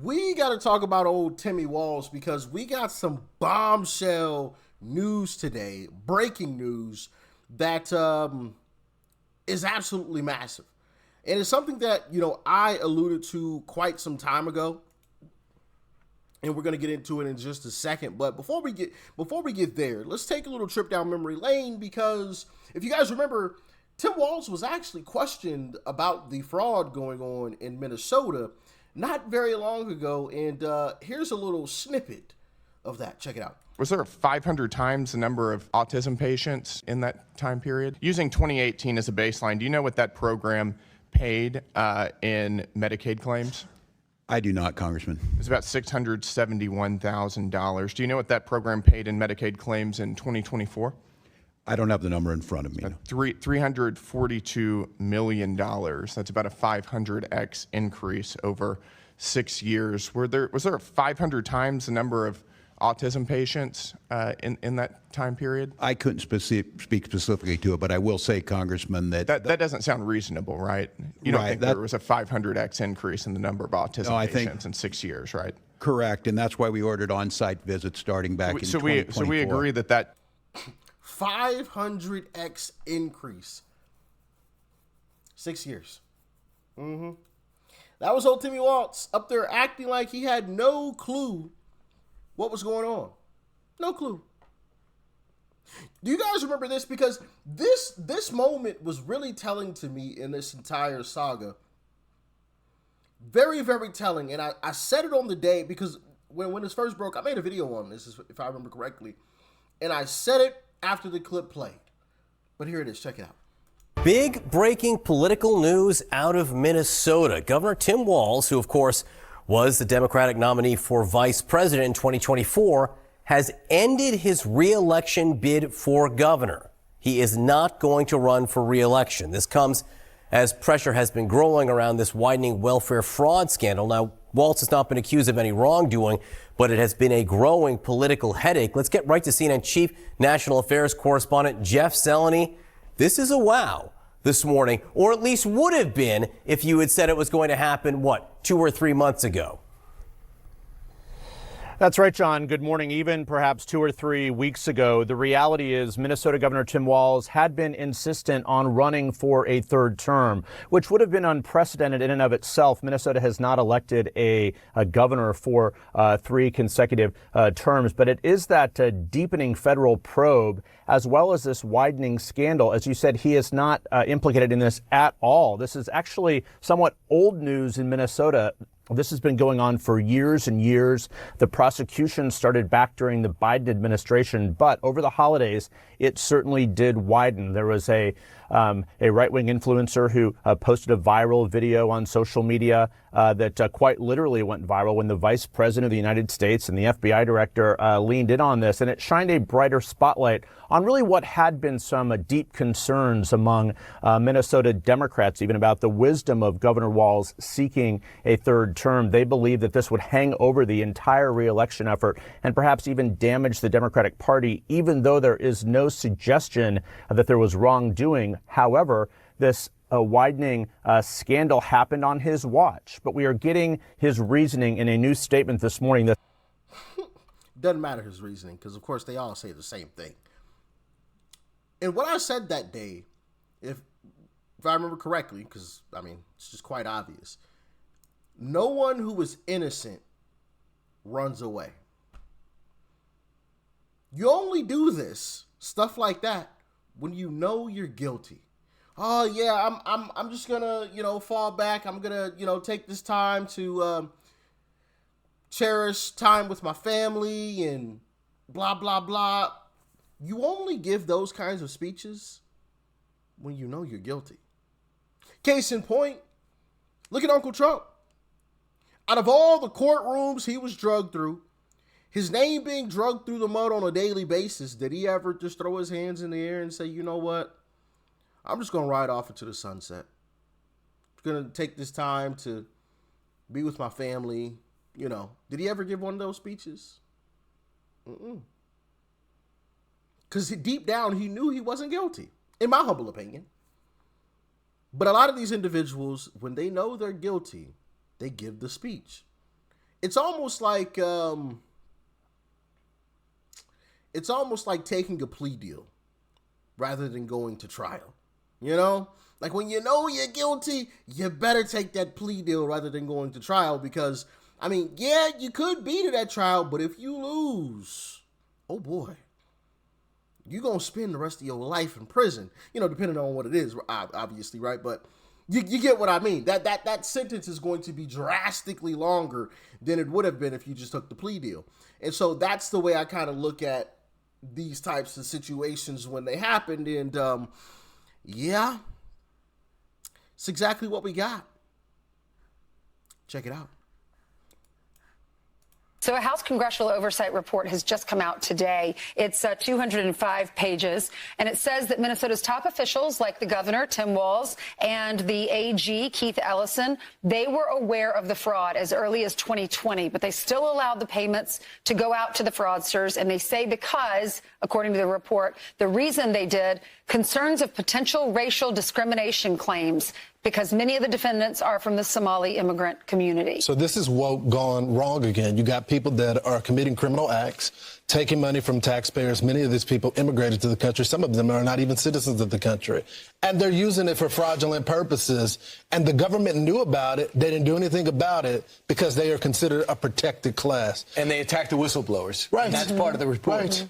We got to talk about old Timmy Walls because we got some bombshell news today, breaking news that is absolutely massive. And it's something that, I alluded to quite some time ago. And we're going to get into it in just a second. But before we get there, let's take a little trip down memory lane because if you guys remember, Tim Walz was actually questioned about the fraud going on in Minnesota not very long ago, and here's a little snippet of that. Check it out. Was there 500 times the number of autism patients in that time period? Using 2018 as a baseline, do you know what that program paid in Medicaid claims? I do not, Congressman. It's about $671,000. Do you know what that program paid in Medicaid claims in 2024? I don't have the number in front of me. $342 million. That's about a 500x increase over 6 years. Was there 500 times the number of autism patients in that time period? I couldn't speak specifically to it, but I will say, Congressman, that doesn't sound reasonable, right? You don't think there was a 500x increase in the number of autism patients in 6 years, right? Correct, and that's why we ordered on-site visits starting back in 2024. So we agree that 500x increase. 6 years. That was old Timmy Walz up there acting like he had no clue what was going on. No clue. Do you guys remember this? Because this moment was really telling to me in this entire saga. Very, very telling. And I said it on the day because when this first broke, I made a video on this, if I remember correctly. And I said it after the clip played. But here it is. Check it out. Big breaking political news out of Minnesota. Governor Tim Walz, who of course was the Democratic nominee for vice president in 2024, has ended his re-election bid for governor. He is not going to run for re-election. This comes as pressure has been growing around this widening welfare fraud scandal. Now, Walz has not been accused of any wrongdoing, but it has been a growing political headache. Let's get right to CNN Chief National Affairs Correspondent Jeff Zeleny. This is a wow this morning, or at least would have been if you had said it was going to happen, 2 or 3 months ago? That's right, John. Good morning. Even perhaps 2 or 3 weeks ago, the reality is Minnesota Governor Tim Walz had been insistent on running for a third term, which would have been unprecedented in and of itself. Minnesota has not elected a governor for 3 consecutive terms, but it is that deepening federal probe as well as this widening scandal. As you said, he is not implicated in this at all. This is actually somewhat old news in Minnesota. This has been going on for years and years. The prosecution started back during the Biden administration, but over the holidays, it certainly did widen. There was a right-wing influencer who posted a viral video on social media that quite literally went viral when the vice president of the United States and the FBI director leaned in on this, and it shined a brighter spotlight on really what had been some deep concerns among Minnesota Democrats, even about the wisdom of Governor Walz seeking a third term. They believe that this would hang over the entire re-election effort and perhaps even damage the Democratic Party, even though there is no suggestion that there was wrongdoing. However, this widening scandal happened on his watch. But we are getting his reasoning in a new statement this morning. That doesn't matter his reasoning because, of course, they all say the same thing. And what I said that day, if I remember correctly, because, it's just quite obvious, no one who is innocent runs away. You only do this, stuff like that, when you know you're guilty. Oh yeah, I'm just gonna, fall back. I'm gonna, take this time to cherish time with my family and blah, blah, blah. You only give those kinds of speeches when you know you're guilty. Case in point, look at Uncle Trump. Out of all the courtrooms he was drugged through, his name being drugged through the mud on a daily basis, did he ever just throw his hands in the air and say, you know what? I'm just going to ride off into the sunset. I'm going to take this time to be with my family. Did he ever give one of those speeches? Because deep down, he knew he wasn't guilty, in my humble opinion. But a lot of these individuals, when they know they're guilty, they give the speech. it's almost like taking a plea deal rather than going to trial. You know, like when you know you're guilty, you better take that plea deal rather than going to trial, because I mean, yeah, you could beat it at trial, but if you lose, oh boy, you're going to spend the rest of your life in prison, you know, depending on what it is, obviously, right? But you get what I mean. That sentence is going to be drastically longer than it would have been if you just took the plea deal. And so that's the way I kind of look at these types of situations when they happened. And yeah, it's exactly what we got. Check it out. So a House Congressional Oversight report has just come out today. It's 205 pages, and it says that Minnesota's top officials, like the governor, Tim Walz, and the AG, Keith Ellison, they were aware of the fraud as early as 2020, but they still allowed the payments to go out to the fraudsters. And they say because, according to the report, the reason they did, concerns of potential racial discrimination claims, because many of the defendants are from the Somali immigrant community. So this is woke gone wrong again. You got people that are committing criminal acts, taking money from taxpayers. Many of these people immigrated to the country. Some of them are not even citizens of the country. And they're using it for fraudulent purposes. And the government knew about it. They didn't do anything about it because they are considered a protected class. And they attacked the whistleblowers. Right. And that's part of the report. Right.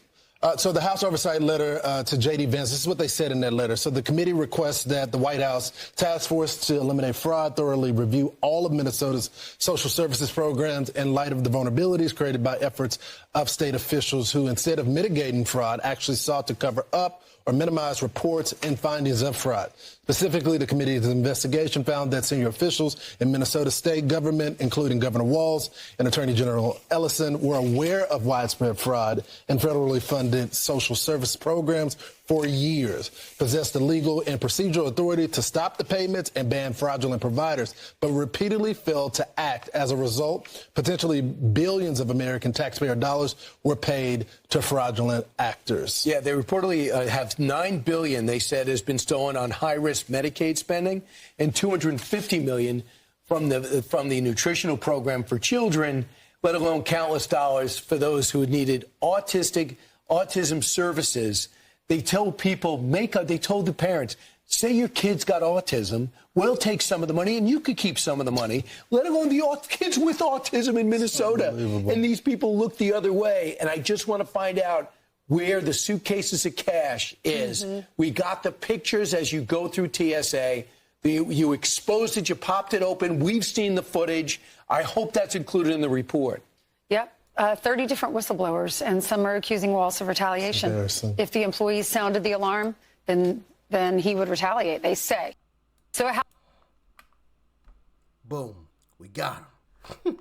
So the House Oversight letter to J.D. Vance, this is what they said in that letter. So the committee requests that the White House task force to eliminate fraud thoroughly review all of Minnesota's social services programs in light of the vulnerabilities created by efforts of state officials who, instead of mitigating fraud, actually sought to cover up or minimize reports and findings of fraud. Specifically, the committee's investigation found that senior officials in Minnesota state government, including Governor Walz and Attorney General Ellison, were aware of widespread fraud in federally funded social service programs for years, possessed the legal and procedural authority to stop the payments and ban fraudulent providers, but repeatedly failed to act. As a result, potentially billions of American taxpayer dollars were paid to fraudulent actors. Yeah, they reportedly have $9 billion, they said, has been stolen on high-risk Medicaid spending, and $250 million from the nutritional program for children, let alone countless dollars for those who needed autism services. They told people, they told the parents, say your kid's got autism, we'll take some of the money and you could keep some of the money, let alone the kids with autism in Minnesota. And these people look the other way. And I just want to find out where the suitcases of cash is. We got the pictures as you go through TSA. You exposed it, you popped it open. We've seen the footage. I hope that's included in the report. Yep. 30 different whistleblowers, and some are accusing Walz of retaliation. If the employees sounded the alarm, then he would retaliate, they say. So how... Boom. We got him.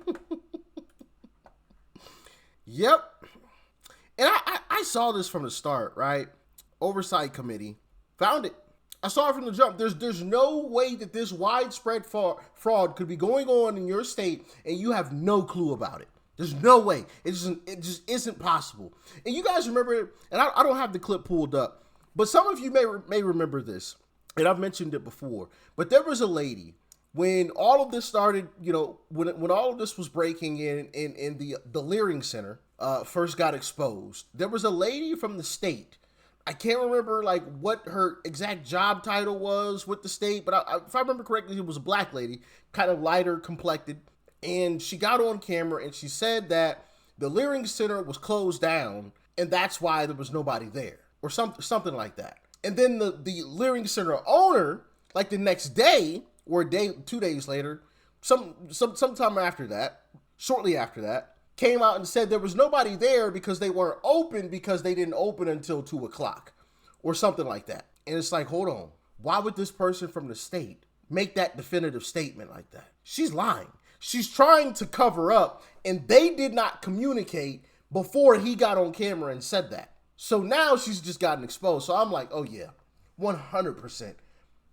Yep. And I saw this from the start, right? Oversight Committee found it. I saw it from the jump. There's no way that this widespread fraud could be going on in your state and you have no clue about it. There's no way. It just isn't possible. And you guys remember, and I don't have the clip pulled up, but some of you may remember this, and I've mentioned it before. But there was a lady when all of this started, you know, when all of this was breaking in the Leering Center first got exposed. There was a lady from the state. I can't remember like what her exact job title was with the state, but if I remember correctly, it was a black lady, kind of lighter complected. And she got on camera and she said that the Leering Center was closed down and that's why there was nobody there or something like that. And then the Leering Center owner, like the next day or 2 days later, sometime after that, shortly after that, came out and said there was nobody there because they weren't open because they didn't open until 2 o'clock or something like that. And it's like, hold on, why would this person from the state make that definitive statement like that? She's lying. She's trying to cover up, and they did not communicate before he got on camera and said that. So now she's just gotten exposed. So I'm like, oh yeah, 100%.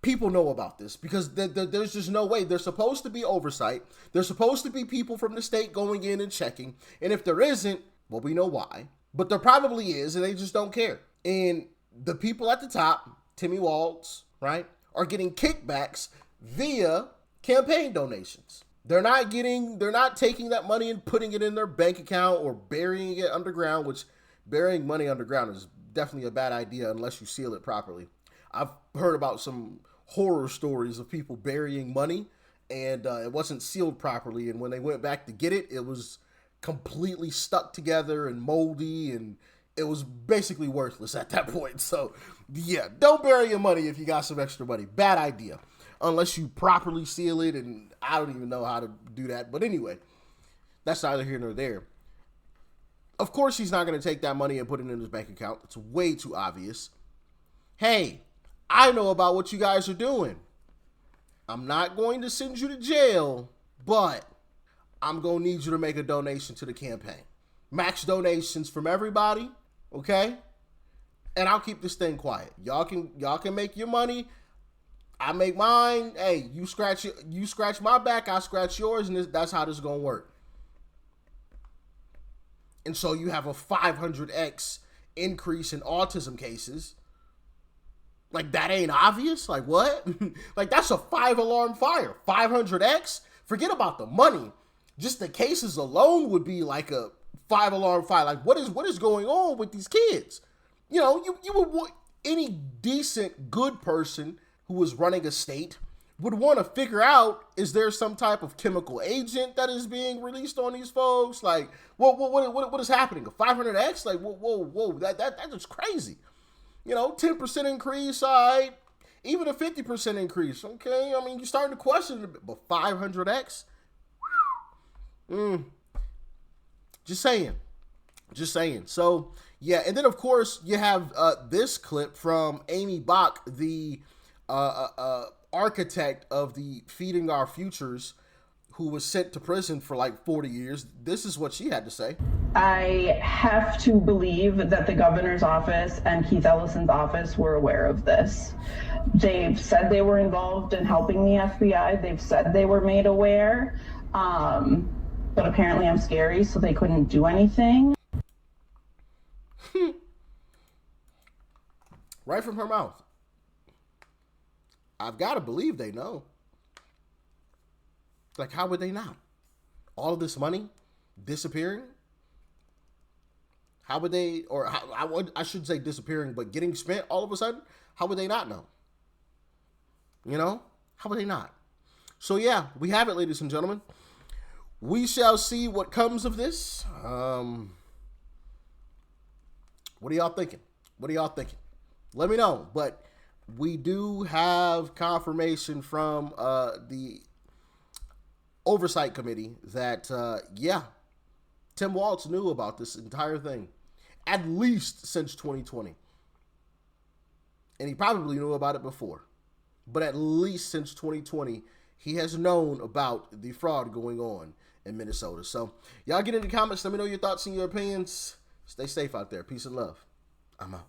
People know about this because there's just no way. There's supposed to be oversight. There's supposed to be people from the state going in and checking. And if there isn't, well, we know why. But there probably is, and they just don't care. And the people at the top, Timmy Walz, right, are getting kickbacks via campaign donations. They're not taking that money and putting it in their bank account or burying it underground, which burying money underground is definitely a bad idea unless you seal it properly. I've heard about some horror stories of people burying money and it wasn't sealed properly. And when they went back to get it, it was completely stuck together and moldy, and it was basically worthless at that point. So yeah, don't bury your money if you got some extra money. Bad idea. Unless you properly seal it, and I don't even know how to do that. But anyway, that's neither here nor there. Of course, he's not going to take that money and put it in his bank account. It's way too obvious. Hey, I know about what you guys are doing. I'm not going to send you to jail, but I'm going to need you to make a donation to the campaign. Max donations from everybody, okay? And I'll keep this thing quiet. Y'all can make your money. I make mine. Hey, you scratch my back, I scratch yours, and that's how this is going to work. And so you have a 500x increase in autism cases. Like, that ain't obvious? Like, what? Like, that's a 5-alarm fire. 500x? Forget about the money. Just the cases alone would be like a 5-alarm fire. Like, what is going on with these kids? You know, you would want any decent, good person who was running a state would want to figure out, is there some type of chemical agent that is being released on these folks? Like, what is happening? A 500x? Like, whoa, that is crazy. You know, 10% increase, all right. Even a 50% increase, okay. I mean, you're starting to question it a bit, but 500x? Just saying. So, yeah, and then, of course, you have this clip from Amy Bach, the architect of the Feeding Our Futures, who was sent to prison for like 40 years. This is what she had to say. I have to believe that the governor's office and Keith Ellison's office were aware of this. They've said they were involved in helping the FBI. They've said they were made aware. But apparently I'm scary, so they couldn't do anything. Right from her mouth. I've got to believe they know. Like, how would they not? All of this money disappearing? How would they, or I shouldn't say disappearing, but getting spent all of a sudden? How would they not know? You know? How would they not? So yeah, we have it, ladies and gentlemen. We shall see what comes of this. What are y'all thinking? Let me know. But we do have confirmation from the Oversight Committee that, Tim Walz knew about this entire thing, at least since 2020. And he probably knew about it before. But at least since 2020, he has known about the fraud going on in Minnesota. So y'all get in the comments. Let me know your thoughts and your opinions. Stay safe out there. Peace and love. I'm out.